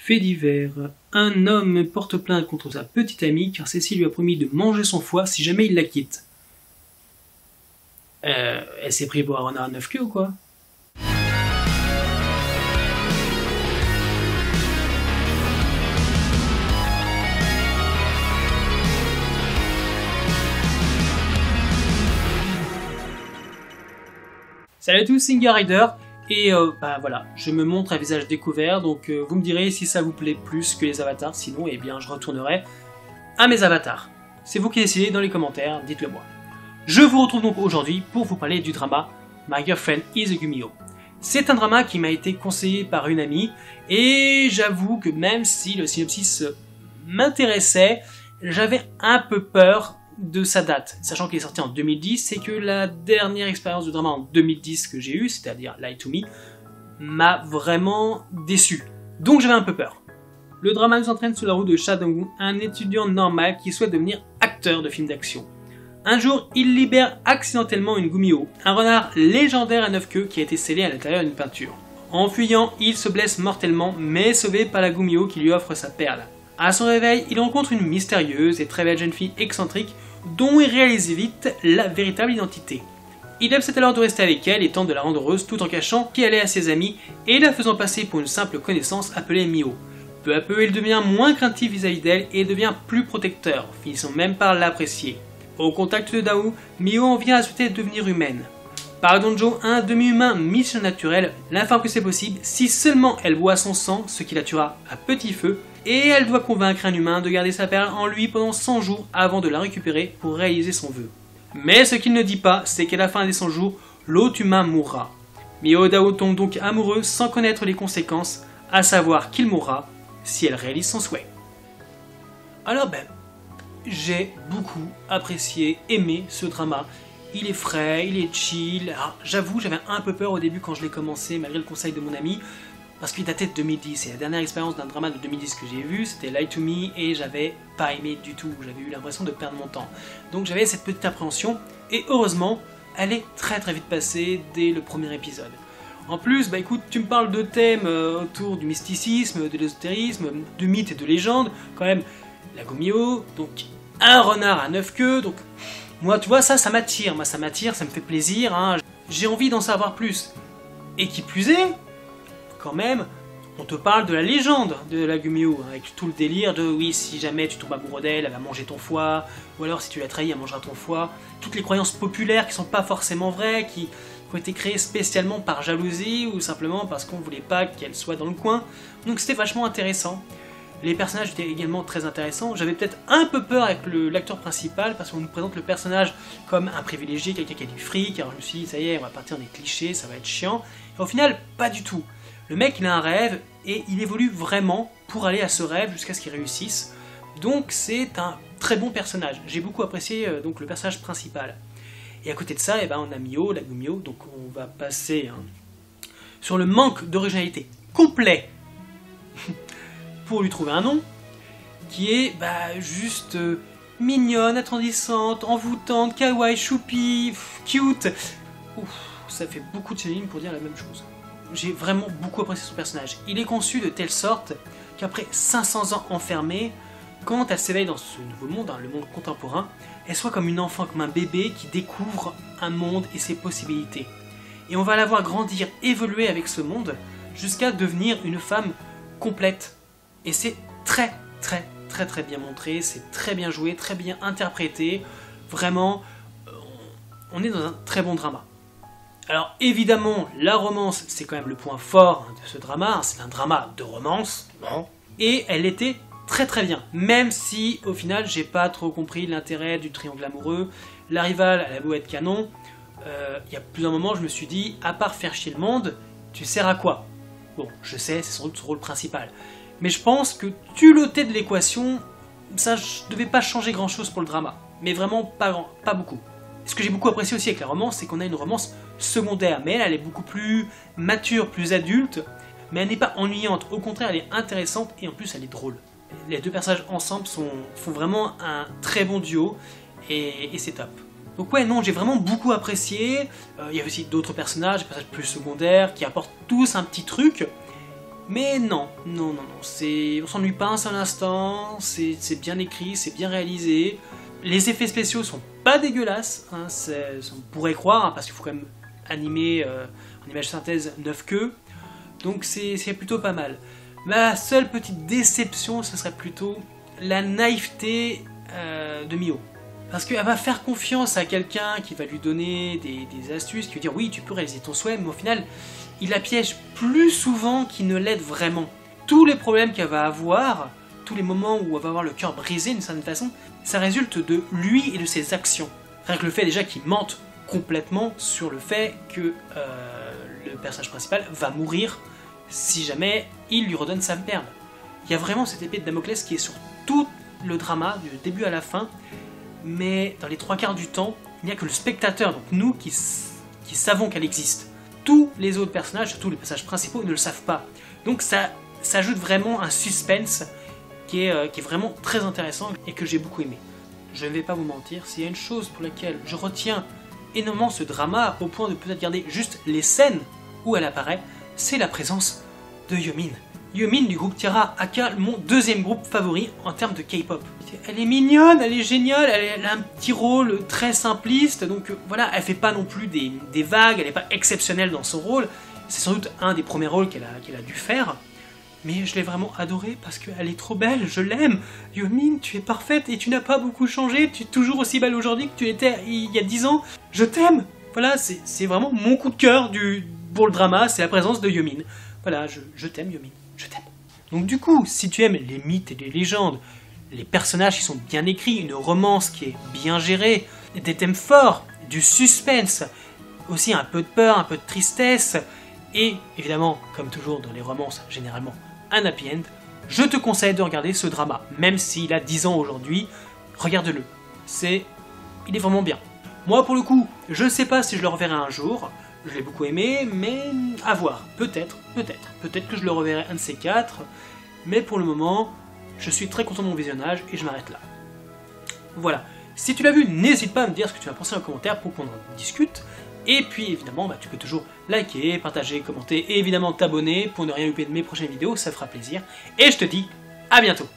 Fait divers. Un homme porte plainte contre sa petite amie car Cécile lui a promis de manger son foie si jamais il la quitte. Elle s'est pris pour un renard à 9 queues ou quoi? Salut à tous, Singa Rider, et voilà, je me montre à visage découvert, donc vous me direz si ça vous plaît plus que les avatars, sinon eh bien je retournerai à mes avatars. C'est vous qui décidez dans les commentaires, dites-le moi. Je vous retrouve donc aujourd'hui pour vous parler du drama My Girlfriend is a Gumiho. C'est un drama qui m'a été conseillé par une amie, et j'avoue que même si le synopsis m'intéressait, j'avais un peu peur de sa date, sachant qu'il est sorti en 2010, c'est que la dernière expérience de drama en 2010 que j'ai eue, c'est-à-dire Lie to Me, m'a vraiment déçu. Donc j'avais un peu peur. Le drama nous entraîne sous la route de Cha Dong-woo, un étudiant normal qui souhaite devenir acteur de films d'action. Un jour, il libère accidentellement une Gumiho, un renard légendaire à 9 queues qui a été scellé à l'intérieur d'une peinture. En fuyant, il se blesse mortellement, mais sauvé par la Gumiho qui lui offre sa perle. À son réveil, il rencontre une mystérieuse et très belle jeune fille excentrique dont il réalise vite la véritable identité. Il accepte alors de rester avec elle et tente de la rendre heureuse tout en cachant qu'elle est à ses amis et la faisant passer pour une simple connaissance appelée Miho. Peu à peu, il devient moins craintif vis-à-vis d'elle et devient plus protecteur, finissant même par l'apprécier. Au contact de Dao, Miho en vient à souhaiter devenir humaine. Par Donjo, un demi-humain mission naturel, l'informe que c'est possible si seulement elle boit son sang, ce qui la tuera à petit feu, et elle doit convaincre un humain de garder sa perle en lui pendant 100 jours avant de la récupérer pour réaliser son vœu. Mais ce qu'il ne dit pas, c'est qu'à la fin des 100 jours, l'autre humain mourra. Miho et Dao tombent donc amoureux sans connaître les conséquences, à savoir qu'il mourra si elle réalise son souhait. Alors j'ai beaucoup apprécié, aimé ce drama. Il est frais, il est chill. J'avoue, j'avais un peu peur au début quand je l'ai commencé, malgré le conseil de mon ami, parce qu'il datait de 2010. Et la dernière expérience d'un drama de 2010 que j'ai vu, c'était Lie to Me, et j'avais pas aimé du tout. J'avais eu l'impression de perdre mon temps. Donc j'avais cette petite appréhension, et heureusement, elle est très très vite passée dès le premier épisode. En plus, écoute, tu me parles de thèmes autour du mysticisme, de l'ésotérisme, de mythes et de légendes, quand même, la Gumiho, donc un renard à 9 queues, donc moi tu vois ça m'attire, ça me fait plaisir, hein. J'ai envie d'en savoir plus. Et qui plus est, quand même, on te parle de la légende de la Gumiho, hein, avec tout le délire de oui, si jamais tu tombes amoureux d'elle, elle va manger ton foie, ou alors si tu l'as trahi, elle mangera ton foie. Toutes les croyances populaires qui sont pas forcément vraies, qui ont été créées spécialement par jalousie ou simplement parce qu'on voulait pas qu'elle soit dans le coin. Donc c'était vachement intéressant. Les personnages étaient également très intéressants. J'avais peut-être un peu peur avec l'acteur principal parce qu'on nous présente le personnage comme un privilégié, quelqu'un qui a du fric. Alors je me suis dit, ça y est, on va partir des clichés, ça va être chiant. Et au final, pas du tout. Le mec, il a un rêve et il évolue vraiment pour aller à ce rêve jusqu'à ce qu'il réussisse. Donc c'est un très bon personnage. J'ai beaucoup apprécié donc le personnage principal. Et à côté de ça, on a Miho, la Gumiho. Donc on va passer sur le manque d'originalité complet pour lui trouver un nom, qui est juste mignonne, attendrissante, envoûtante, kawaii, choupi, cute. Ouf, ça fait beaucoup de synonymes pour dire la même chose. J'ai vraiment beaucoup apprécié son personnage. Il est conçu de telle sorte qu'après 500 ans enfermée, quand elle s'éveille dans ce nouveau monde, le monde contemporain, elle soit comme une enfant, comme un bébé qui découvre un monde et ses possibilités. Et on va la voir grandir, évoluer avec ce monde, jusqu'à devenir une femme complète. Et c'est très bien montré, c'est très bien joué, très bien interprété. Vraiment, on est dans un très bon drama. Alors évidemment, la romance, c'est quand même le point fort de ce drama. C'est un drama de romance, et elle était très bien. Même si, au final, j'ai pas trop compris l'intérêt du triangle amoureux. La rivale, elle a beau être canon, il y a plusieurs moments, je me suis dit, à part faire chier le monde, tu sers à quoi? Bon, je sais, c'est sans doute son rôle principal. Mais je pense que tu l'ôtais de l'équation, ça ne devait pas changer grand chose pour le drama. Mais vraiment pas beaucoup. Ce que j'ai beaucoup apprécié aussi avec la romance, c'est qu'on a une romance secondaire. Mais elle est beaucoup plus mature, plus adulte. Mais elle n'est pas ennuyante, au contraire elle est intéressante et en plus elle est drôle. Les deux personnages ensemble font vraiment un très bon duo et c'est top. Donc ouais, non, j'ai vraiment beaucoup apprécié. Il y a aussi d'autres personnages, des personnages plus secondaires, qui apportent tous un petit truc. Mais non, on s'ennuie pas un seul instant, c'est bien écrit, c'est bien réalisé. Les effets spéciaux sont pas dégueulasses, hein, on pourrait croire, hein, parce qu'il faut quand même animer en image synthèse 9 queues, donc c'est plutôt pas mal. Ma seule petite déception, ce serait plutôt la naïveté de Mio. Parce qu'elle va faire confiance à quelqu'un qui va lui donner des astuces, qui va dire oui, tu peux réaliser ton souhait, mais au final, il la piège plus souvent qu'il ne l'aide vraiment. Tous les problèmes qu'elle va avoir, tous les moments où elle va avoir le cœur brisé d'une certaine façon, ça résulte de lui et de ses actions. Rien que le fait déjà qu'il mente complètement sur le fait que le personnage principal va mourir si jamais il lui redonne sa perle. Il y a vraiment cette épée de Damoclès qui est sur tout le drama, du début à la fin, mais dans les 3/4 du temps, il n'y a que le spectateur, donc nous, qui savons qu'elle existe. Tous les autres personnages, surtout les personnages principaux, ne le savent pas. Donc ça ajoute vraiment un suspense qui est vraiment très intéressant et que j'ai beaucoup aimé. Je ne vais pas vous mentir, s'il y a une chose pour laquelle je retiens énormément ce drama, au point de peut-être garder juste les scènes où elle apparaît, c'est la présence de Yomin. Yomin du groupe Tiara, aka mon deuxième groupe favori en termes de K-pop. Elle est mignonne, elle est géniale, elle a un petit rôle très simpliste, donc voilà, elle fait pas non plus des vagues, elle n'est pas exceptionnelle dans son rôle. C'est sans doute un des premiers rôles qu'elle a dû faire, mais je l'ai vraiment adorée parce qu'elle est trop belle, je l'aime. Yomin, tu es parfaite et tu n'as pas beaucoup changé, tu es toujours aussi belle aujourd'hui que tu étais il y a 10 ans. Je t'aime. Voilà, c'est vraiment mon coup de cœur pour le drama, c'est la présence de Yomin. Voilà, je t'aime Yomin, je t'aime. Donc du coup, si tu aimes les mythes et les légendes, les personnages qui sont bien écrits, une romance qui est bien gérée, des thèmes forts, du suspense, aussi un peu de peur, un peu de tristesse, et évidemment, comme toujours dans les romances, généralement un happy end, je te conseille de regarder ce drama, même s'il a 10 ans aujourd'hui, regarde-le, il est vraiment bien. Moi pour le coup, je sais pas si je le reverrai un jour, je l'ai beaucoup aimé, mais à voir, peut-être que je le reverrai un de ces 4, mais pour le moment, je suis très content de mon visionnage et je m'arrête là. Voilà, si tu l'as vu, n'hésite pas à me dire ce que tu as pensé en commentaire pour qu'on en discute. Et puis évidemment, tu peux toujours liker, partager, commenter et évidemment t'abonner pour ne rien louper de mes prochaines vidéos, ça fera plaisir. Et je te dis à bientôt.